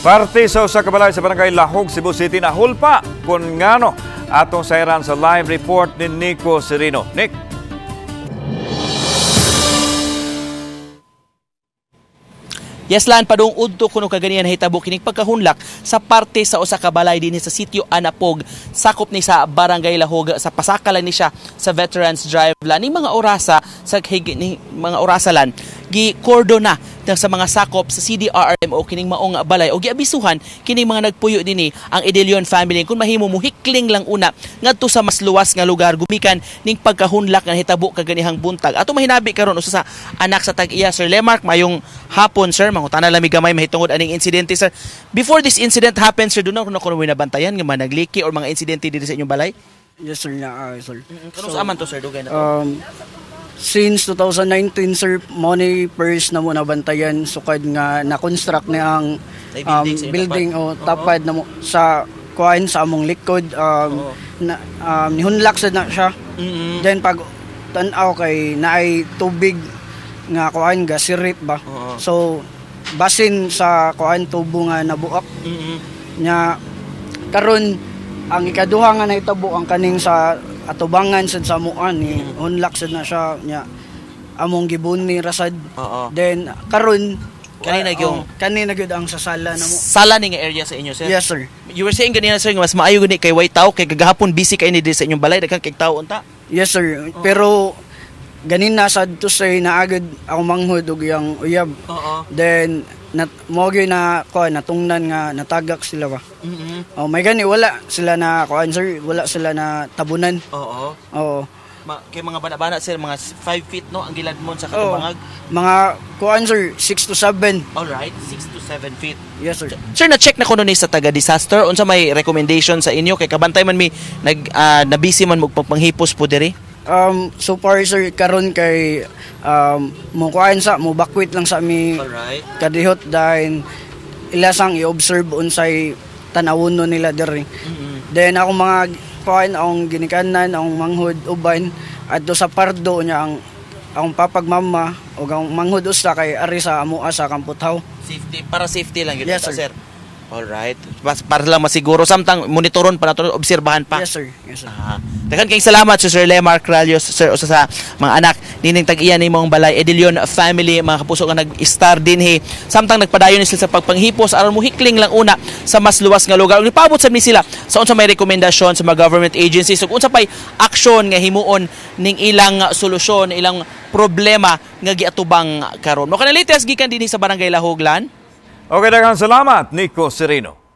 Parte sa usa ka balay sa Barangay Lahog, Cebu City na hulpa kun ngano atong sayran sa live report ni Nico Serino. Nick. Yes lan padung udto kuno kaganiyan hitabo kining pagkahunlak sa parte sa usa ka balay dinhi sa sitio Anapog, sakop ni sa Barangay Lahog, sa pasakalan ni siya sa Veterans Drive lan ning mga orasa sa mga orasa lan gi kordona sa mga sakop sa CDRRMO kining maong balay o giabisuhan kining mga nagpuyo dinhi ang Edelion family kun mahimo mo hikling lang una ngadto sa mas luwas nga lugar gumikan ning pagkahunlak nga hitabo kaganihang buntag. Ato mahinabi karon usa sa anak sa tag-iya Sir Lemark, mayong hapon sir, mangutana lamig gamay mahitungod aning insidente sir. Before this incident happened sir, doon na kuno nabantayan nga managliki or mga insidente dito sa inyong balay? Yes sir, sir. Kanus aman to sir, dugay na to? Since 2019 sir, money first na mo nabantayan sukad nga na-construct ni ang building o tapad na mo sa kuan sa among likod nihunlak sad na siya. Then pag tan-aw kay naay tubig nga kuan gasirip ba. So basin sa kuan tubo nga nabuak. Nya karon ang ikaduha nga nahitabo ang kaning sa atubangan sad sa muan ni hunlak sad na siya nya among gibuni rasad. Then karon kanina gyud ang sasala na mo. Sala ning area sa inyo sir? Yes sir. You were saying ganina sir nga mas maayo gani kay way tao kay gagahapon busy kay ni sa inyong balay daghang kay tawo unta? Yes sir. Pero ganina sad to say naagad ako manghud og yang uyab. Then mo gyud na kuan natungnan nga natagak sila ba. May gani wala sila na kuan sir, wala sila na tabunan. Kay mga bana-bana sir, mga 5 feet no ang giladmon sa katubangag. Mga kuan sir 6 to 7. All right, 6 to 7 feet. Yes sir. Sir, na-check na kuno ni sa taga-disaster unsa may recommendation sa inyo kay kabantay man mi nabisi man mo panghipos po diri? So far sir karon kay mo kuan sa mo bakwit lang sa mi. Alright. Kadihot dahil ilasang i-observe unsay tanawon nila diri. Then ako mga kuan ang ginikanan ang manghud uban adto sa pardo nya ang papagmama ug ang manghud usa kay ari sa amoa sa Kamputhaw. Safety lang yun. Yes sir. All right. Para lang masiguro samtang monitoron pa nato obserbahan pa. Yes sir. Yes sir. Daghang kayong salamat Sir Lemark Ralios sir usa sa mga anak nining tag-iya nimong balay Edelion family, mga kapuso nga nag-star dinhi samtang nagpadayon sila sa pagpanghipos aron mo hikling lang una sa mas luwas nga lugar. Ug nipabot sa sila sa unsa may rekomendasyon sa mga government agencies ug unsa pay aksyon nga himuon ning ilang solusyon, ilang problema nga giatubang karon. Mo kanang latest gikan dinhi sa Barangay Lahoglan. Okay, daghang salamat Nico Serino.